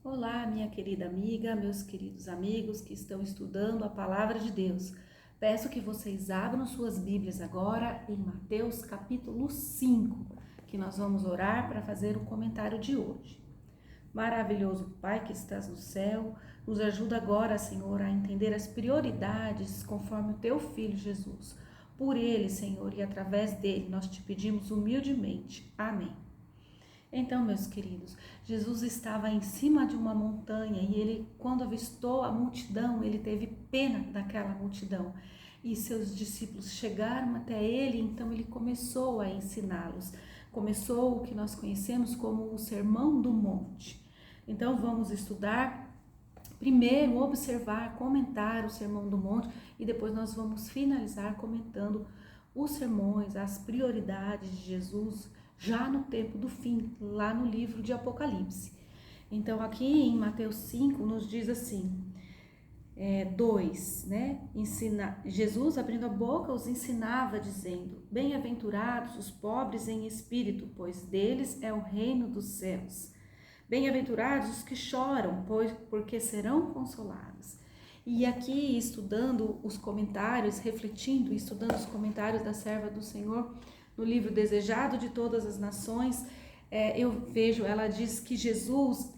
Olá, minha querida amiga, meus queridos amigos que estão estudando a Palavra de Deus. Peço que vocês abram suas Bíblias agora em Mateus capítulo 5, que nós vamos orar para fazer o comentário de hoje. Maravilhoso Pai que estás no céu, nos ajuda agora, Senhor, a entender as prioridades conforme o Teu Filho Jesus. Por Ele, Senhor, e através dele, nós te pedimos humildemente. Amém. Então, meus queridos, Jesus estava em cima de uma montanha e ele, quando avistou a multidão, ele teve pena daquela multidão. E seus discípulos chegaram até ele, então ele começou a ensiná-los. Começou o que nós conhecemos como o Sermão do Monte. Então, vamos estudar, primeiro observar, comentar o Sermão do Monte e depois nós vamos finalizar comentando os sermões, as prioridades de Jesus, já no tempo do fim, lá no livro de Apocalipse. Então aqui em Mateus 5 nos diz assim, 2, né? Jesus abrindo a boca os ensinava dizendo, bem-aventurados os pobres em espírito, pois deles é o reino dos céus. Bem-aventurados os que choram, porque serão consolados. E aqui estudando os comentários, refletindo, estudando os comentários da serva do Senhor, no livro Desejado de Todas as Nações, eu vejo, ela diz que Jesus,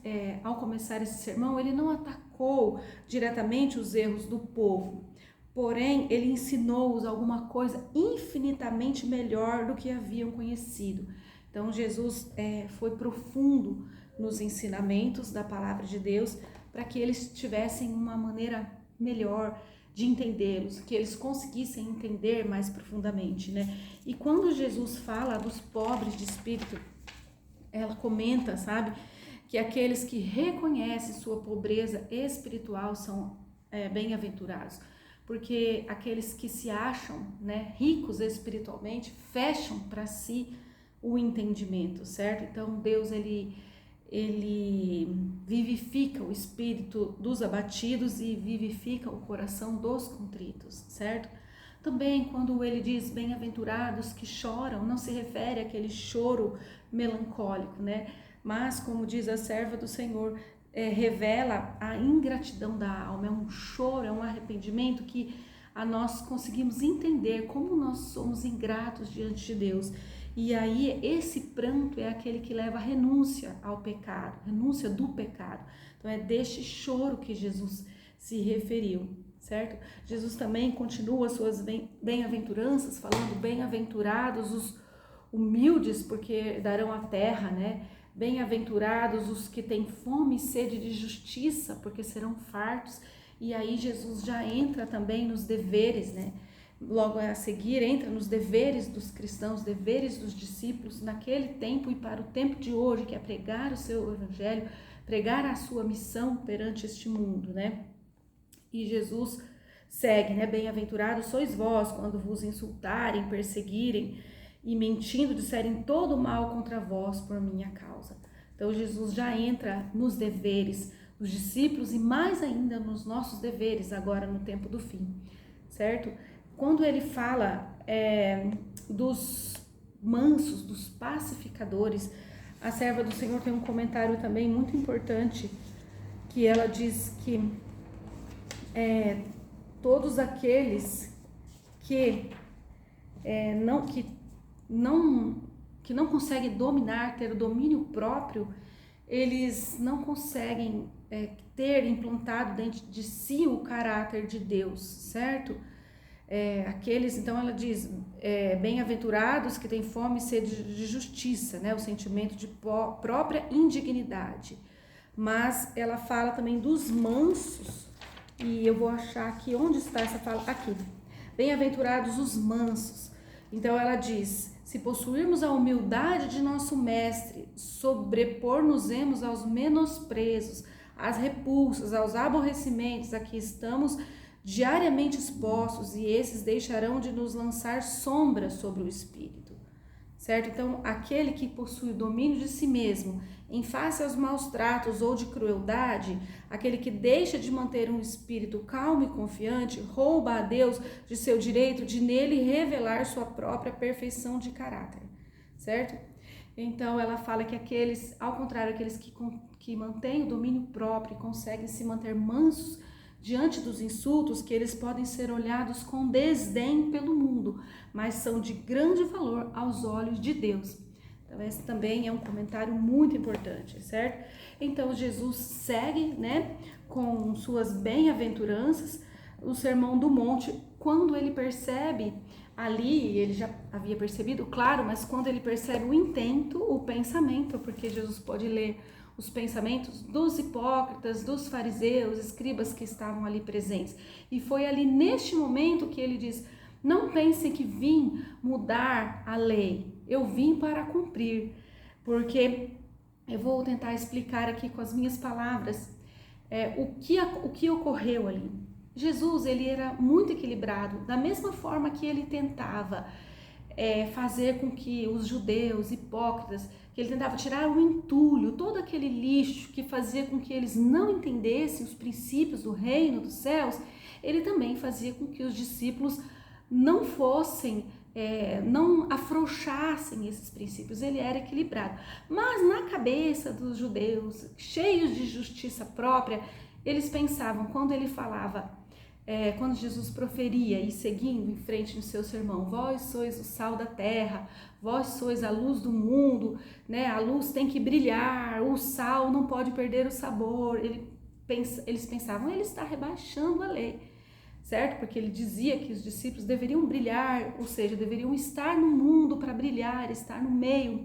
ao começar esse sermão, ele não atacou diretamente os erros do povo, porém, ele ensinou-os alguma coisa infinitamente melhor do que haviam conhecido. Então, Jesus foi profundo nos ensinamentos da palavra de Deus, para que eles tivessem uma maneira melhor de entendê-los, que eles conseguissem entender mais profundamente, né? E quando Jesus fala dos pobres de espírito, ela comenta, sabe, que aqueles que reconhecem sua pobreza espiritual são bem-aventurados, porque aqueles que se acham, né, ricos espiritualmente, fecham para si o entendimento, certo? Então Deus, ele vivifica o espírito dos abatidos e vivifica o coração dos contritos, certo? Também quando ele diz bem-aventurados que choram, não se refere àquele choro melancólico, né? Mas, como diz a serva do Senhor, revela a ingratidão da alma, é um choro, é um arrependimento que a nós conseguimos entender como nós somos ingratos diante de Deus. E aí esse pranto é aquele que leva a renúncia ao pecado, renúncia do pecado. Então é deste choro que Jesus se referiu, certo? Jesus também continua suas bem-aventuranças, falando bem-aventurados os humildes, porque darão a terra, né? Bem-aventurados os que têm fome e sede de justiça, porque serão fartos. E aí Jesus já entra também nos deveres, né? Logo a seguir entra nos deveres dos cristãos, deveres dos discípulos naquele tempo e para o tempo de hoje, que é pregar o seu evangelho, pregar a sua missão perante este mundo, né? E Jesus segue, né? Bem-aventurados sois vós quando vos insultarem, perseguirem e mentindo disserem todo mal contra vós por minha causa. Então Jesus já entra nos deveres dos discípulos e mais ainda nos nossos deveres agora no tempo do fim, certo? Quando ele fala dos mansos, dos pacificadores, a serva do Senhor tem um comentário também muito importante, que ela diz que todos aqueles que não conseguem dominar, ter o domínio próprio, eles não conseguem ter implantado dentro de si o caráter de Deus, certo? Então ela diz, bem-aventurados que têm fome e sede de justiça, né? O sentimento de própria indignidade. Mas ela fala também dos mansos, e eu vou achar aqui, onde está essa fala? Aqui, bem-aventurados os mansos. Então ela diz, se possuirmos a humildade de nosso mestre, sobrepor-nos-emos aos menosprezos, às repulsas, aos aborrecimentos, a que estamos diariamente expostos, e esses deixarão de nos lançar sombra sobre o espírito, certo? Então, aquele que possui o domínio de si mesmo, em face aos maus tratos ou de crueldade, aquele que deixa de manter um espírito calmo e confiante, rouba a Deus de seu direito de nele revelar sua própria perfeição de caráter, certo? Então ela fala que aqueles, ao contrário, aqueles que mantêm o domínio próprio e conseguem se manter mansos diante dos insultos, que eles podem ser olhados com desdém pelo mundo, mas são de grande valor aos olhos de Deus. Então esse também é um comentário muito importante, certo? Então Jesus segue, né, com suas bem-aventuranças, o Sermão do Monte, quando ele percebe ali, ele já havia percebido, claro, mas quando ele percebe o intento, o pensamento, porque Jesus pode ler os pensamentos dos hipócritas, dos fariseus, escribas que estavam ali presentes. E foi ali neste momento que ele diz: não pensem que vim mudar a lei, eu vim para cumprir. Porque eu vou tentar explicar aqui com as minhas palavras o que ocorreu ali. Jesus, ele era muito equilibrado, da mesma forma que ele tentava fazer com que os judeus hipócritas, que ele tentava tirar o entulho, todo aquele lixo que fazia com que eles não entendessem os princípios do reino dos céus, ele também fazia com que os discípulos não fossem, não afrouxassem esses princípios. Ele era equilibrado. Mas na cabeça dos judeus, cheios de justiça própria, eles pensavam, quando ele falava, quando Jesus proferia e seguindo em frente no seu sermão: vós sois o sal da terra, vós sois a luz do mundo, né? A luz tem que brilhar, o sal não pode perder o sabor. Eles pensavam, ele está rebaixando a lei, certo? Porque ele dizia que os discípulos deveriam brilhar, ou seja, deveriam estar no mundo para brilhar, estar no meio,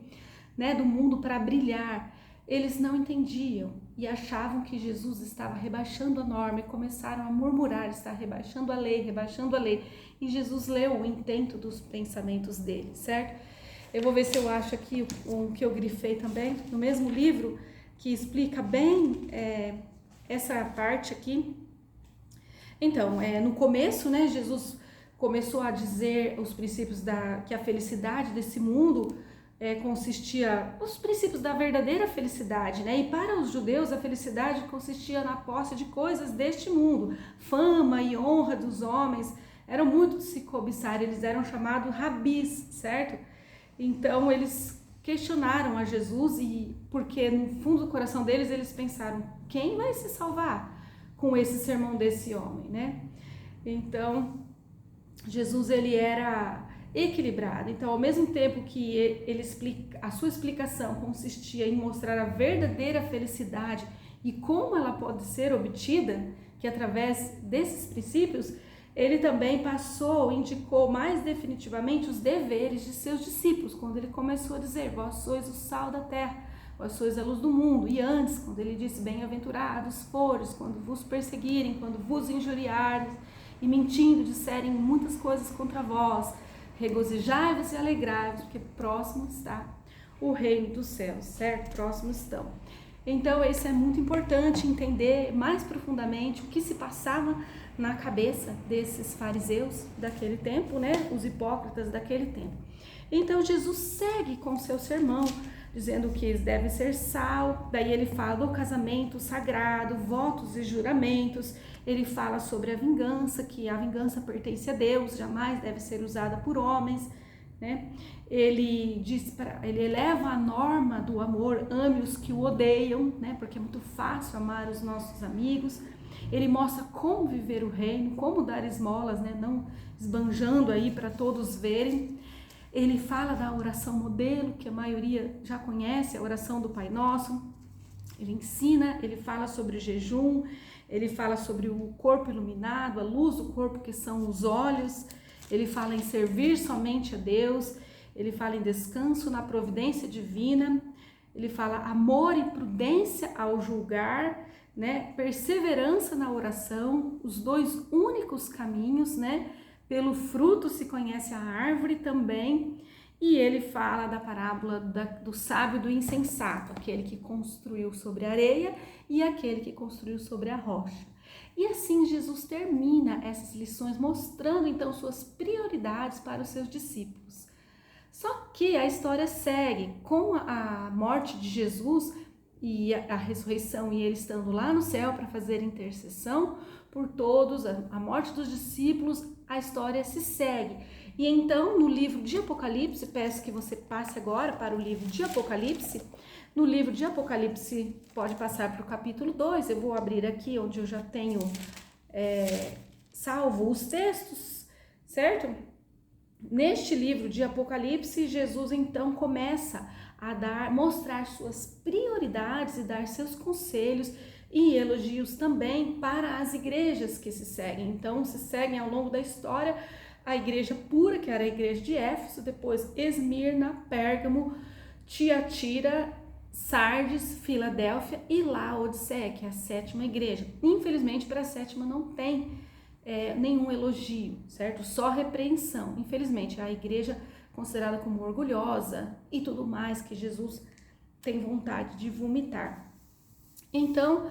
né, do mundo para brilhar. Eles não entendiam e achavam que Jesus estava rebaixando a norma e começaram a murmurar: está rebaixando a lei, rebaixando a lei. E Jesus leu o intento dos pensamentos deles, certo? Eu vou ver se eu acho aqui um que eu grifei também, no mesmo livro, que explica bem essa parte aqui. Então, no começo, né, Jesus começou a dizer os princípios que a felicidade desse mundo consistia, os princípios da verdadeira felicidade, né? E para os judeus a felicidade consistia na posse de coisas deste mundo, fama e honra dos homens, eram muito de se cobiçar, eles eram chamados rabis, certo? Então eles questionaram a Jesus, e porque no fundo do coração deles eles pensaram: quem vai se salvar com esse sermão desse homem, né? Então Jesus, ele era equilibrado. Então, ao mesmo tempo que a sua explicação consistia em mostrar a verdadeira felicidade e como ela pode ser obtida, que através desses princípios, ele também indicou mais definitivamente os deveres de seus discípulos, quando ele começou a dizer: vós sois o sal da terra, vós sois a luz do mundo. E antes, quando ele disse: bem-aventurados fores quando vos perseguirem, quando vos injuriarem e mentindo disserem muitas coisas contra vós, regozijai-vos e alegrai-vos, porque próximo está o reino dos céus, certo? Próximo estão. Então, isso é muito importante, entender mais profundamente o que se passava na cabeça desses fariseus daquele tempo, né? Os hipócritas daquele tempo. Então, Jesus segue com o seu sermão, dizendo que eles devem ser sal. Daí ele fala do casamento sagrado, votos e juramentos. Ele fala sobre a vingança, que a vingança pertence a Deus, jamais deve ser usada por homens, né? Ele eleva a norma do amor: ame os que o odeiam, né? Porque é muito fácil amar os nossos amigos. Ele mostra como viver o reino, como dar esmolas, né? Não esbanjando aí para todos verem. Ele fala da oração modelo, que a maioria já conhece, a oração do Pai Nosso. Ele ensina, ele fala sobre o jejum, ele fala sobre o corpo iluminado, a luz do corpo, que são os olhos. Ele fala em servir somente a Deus, ele fala em descanso na providência divina, ele fala amor e prudência ao julgar, né? Perseverança na oração, os dois únicos caminhos, né? Pelo fruto se conhece a árvore também. E ele fala da parábola do sábio e do insensato, aquele que construiu sobre a areia e aquele que construiu sobre a rocha. E assim Jesus termina essas lições mostrando então suas prioridades para os seus discípulos. Só que a história segue com a morte de Jesus e a ressurreição, e ele estando lá no céu para fazer intercessão por todos, a morte dos discípulos, a história se segue. E então, no livro de Apocalipse, peço que você passe agora para o livro de Apocalipse. No livro de Apocalipse, pode passar para o capítulo 2, eu vou abrir aqui onde eu já tenho salvo os textos, certo? Neste livro de Apocalipse, Jesus então começa a mostrar suas prioridades e dar seus conselhos e elogios também para as igrejas que se seguem. Então, se seguem ao longo da história a igreja pura, que era a igreja de Éfeso, depois Esmirna, Pérgamo, Tiatira, Sardes, Filadélfia e Laodiceia, que é a sétima igreja. Infelizmente, para a sétima não tem nenhum elogio, certo? Só repreensão. Infelizmente, a igreja considerada como orgulhosa e tudo mais que Jesus tem vontade de vomitar. Então,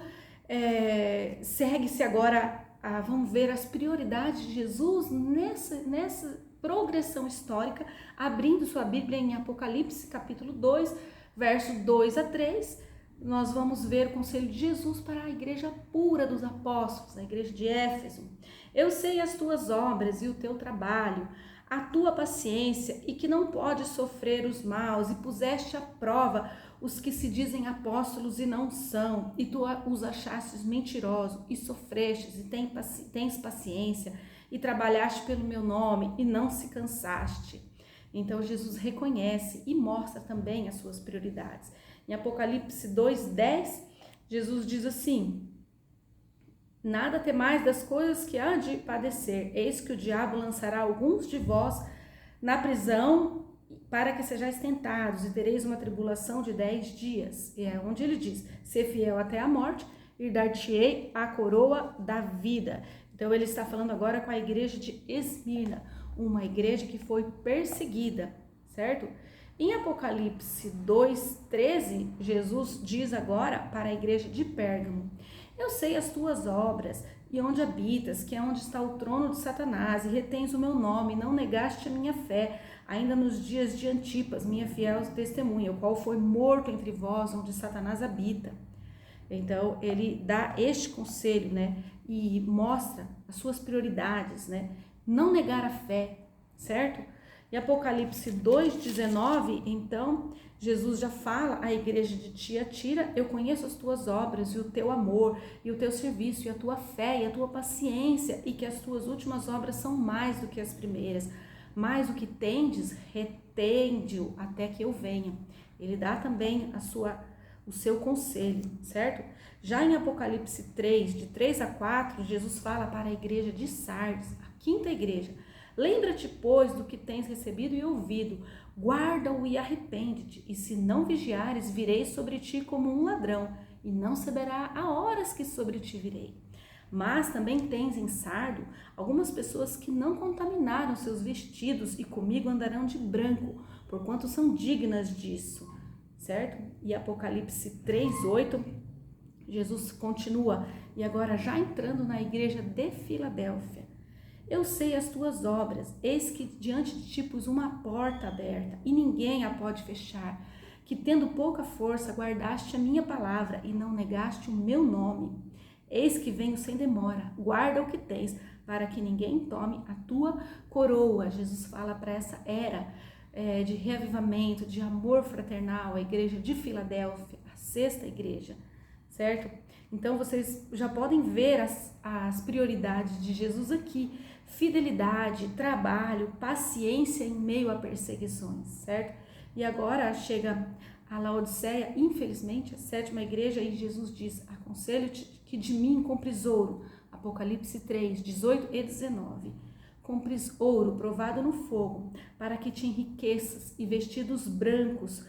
segue-se agora, vamos ver as prioridades de Jesus nessa progressão histórica, abrindo sua Bíblia em Apocalipse, capítulo 2, verso 2 a 3, nós vamos ver o conselho de Jesus para a igreja pura dos apóstolos, a igreja de Éfeso. Eu sei as tuas obras e o teu trabalho, a tua paciência e que não podes sofrer os maus, e puseste à prova os que se dizem apóstolos e não são, e tu os achastes mentirosos, e sofrestes e tens paciência, e trabalhaste pelo meu nome e não se cansaste. Então Jesus reconhece e mostra também as suas prioridades. Em Apocalipse 2:10, Jesus diz assim: nada temais das coisas que há de padecer, eis que o diabo lançará alguns de vós na prisão para que sejais tentados, e tereis uma tribulação de 10 dias. E é onde ele diz: ser fiel até a morte, e dar-te-ei a coroa da vida. Então ele está falando agora com a igreja de Esmirna, uma igreja que foi perseguida, certo? Em Apocalipse 2:13, Jesus diz agora para a igreja de Pérgamo: eu sei as tuas obras e onde habitas, que é onde está o trono de Satanás, e retens o meu nome, e não negaste a minha fé, ainda nos dias de Antipas, minha fiel testemunha, o qual foi morto entre vós, onde Satanás habita. Então, ele dá este conselho, né, e mostra as suas prioridades, né, não negar a fé, certo? Em Apocalipse 2:19, então, Jesus já fala à igreja de Tiatira: eu conheço as tuas obras e o teu amor e o teu serviço e a tua fé e a tua paciência, e que as tuas últimas obras são mais do que as primeiras, mas o que tendes, retende-o até que eu venha. Ele dá também o seu conselho, certo? Já em Apocalipse 3, de 3 a 4, Jesus fala para a igreja de Sardes, a quinta igreja: lembra-te, pois, do que tens recebido e ouvido, guarda-o e arrepende-te, e se não vigiares, virei sobre ti como um ladrão, e não saberá a horas que sobre ti virei. Mas também tens em Sardo algumas pessoas que não contaminaram seus vestidos, e comigo andarão de branco, porquanto são dignas disso, certo? E Apocalipse 3:8, Jesus continua, e agora já entrando na igreja de Filadélfia: eu sei as tuas obras, eis que diante de ti pus uma porta aberta, e ninguém a pode fechar, que tendo pouca força guardaste a minha palavra, e não negaste o meu nome. Eis que venho sem demora, guarda o que tens, para que ninguém tome a tua coroa. Jesus fala para essa era de reavivamento, de amor fraternal, a igreja de Filadélfia, a sexta igreja, certo? Então vocês já podem ver as prioridades de Jesus aqui: fidelidade, trabalho, paciência em meio a perseguições, certo? E agora chega a Laodiceia, infelizmente, a sétima igreja, e Jesus diz: aconselho-te que de mim compres ouro. Apocalipse 3:18 e 19. Compres ouro provado no fogo, para que te enriqueças, e vestidos brancos,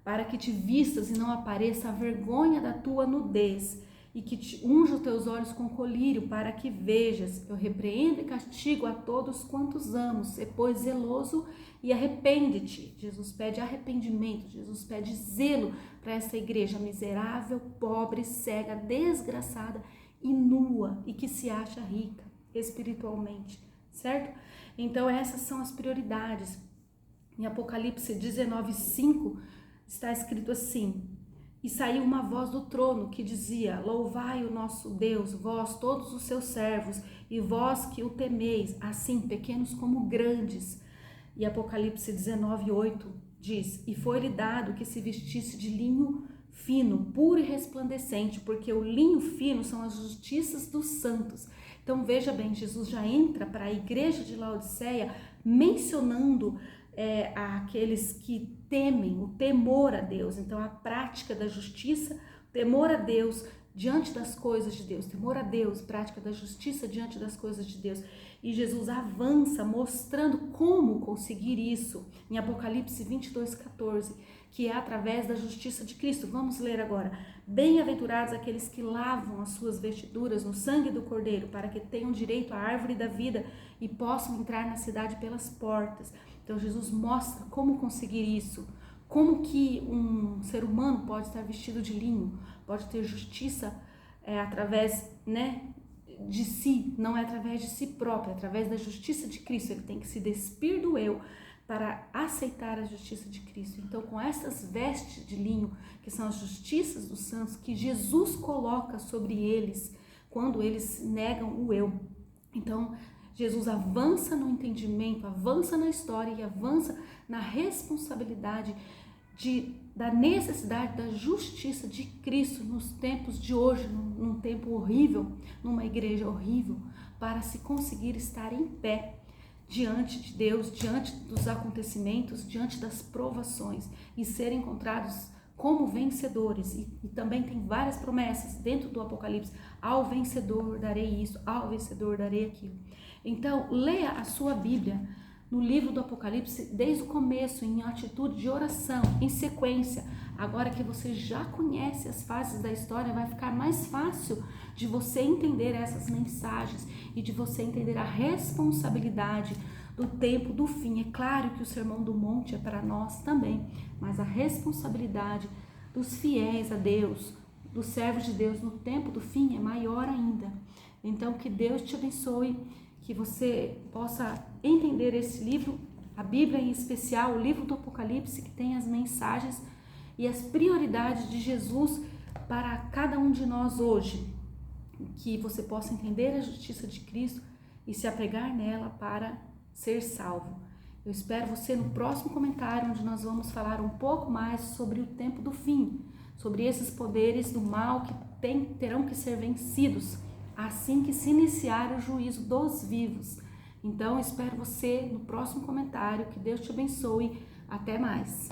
para que te vistas e não apareça a vergonha da tua nudez, e que te unja os teus olhos com colírio, para que vejas. Eu repreendo e castigo a todos quantos amo. Sê, pois, zeloso e arrepende-te. Jesus pede arrependimento, Jesus pede zelo para essa igreja miserável, pobre, cega, desgraçada e nua, e que se acha rica espiritualmente, certo? Então essas são as prioridades. Em Apocalipse 19:5 está escrito assim: e saiu uma voz do trono que dizia: louvai o nosso Deus, vós todos os seus servos, e vós que o temeis, assim pequenos como grandes, E Apocalipse 19:8 diz: e foi-lhe dado que se vestisse de linho fino, puro e resplandecente, porque o linho fino são as justiças dos santos. Então veja bem, Jesus já entra para a igreja de Laodiceia mencionando aqueles que temem, o temor a Deus. Então a prática da justiça, temor a Deus diante das coisas de Deus, temor a Deus, prática da justiça diante das coisas de Deus. E Jesus avança mostrando como conseguir isso em Apocalipse 22:14, que é através da justiça de Cristo. Vamos ler agora. Bem-aventurados aqueles que lavam as suas vestiduras no sangue do Cordeiro, para que tenham direito à árvore da vida e possam entrar na cidade pelas portas. Então Jesus mostra como conseguir isso, como que um ser humano pode estar vestido de linho, pode ter justiça através, de si, não é através de si próprio, é através da justiça de Cristo. Ele tem que se despir do eu para aceitar a justiça de Cristo. Então, com essas vestes de linho, que são as justiças dos santos, que Jesus coloca sobre eles quando eles negam o eu. Então, Jesus avança no entendimento, avança na história e avança na responsabilidade da necessidade da justiça de Cristo nos tempos de hoje, num tempo horrível, numa igreja horrível, para se conseguir estar em pé diante de Deus, diante dos acontecimentos, diante das provações e serem encontrados como vencedores. E também tem várias promessas dentro do Apocalipse: ao vencedor darei isso, ao vencedor darei aquilo. Então, leia a sua Bíblia no livro do Apocalipse desde o começo, em atitude de oração, em sequência. Agora que você já conhece as fases da história, vai ficar mais fácil de você entender essas mensagens e de você entender a responsabilidade do tempo do fim. É claro que o Sermão do Monte é para nós também, mas a responsabilidade dos fiéis a Deus, dos servos de Deus no tempo do fim é maior ainda. Então, que Deus te abençoe, que você possa entender esse livro, a Bíblia em especial, o livro do Apocalipse, que tem as mensagens e as prioridades de Jesus para cada um de nós hoje. Que você possa entender a justiça de Cristo e se apegar nela para ser salvo. Eu espero você no próximo comentário, onde nós vamos falar um pouco mais sobre o tempo do fim, sobre esses poderes do mal que terão que ser vencidos assim que se iniciar o juízo dos vivos. Então, espero você no próximo comentário. Que Deus te abençoe. Até mais.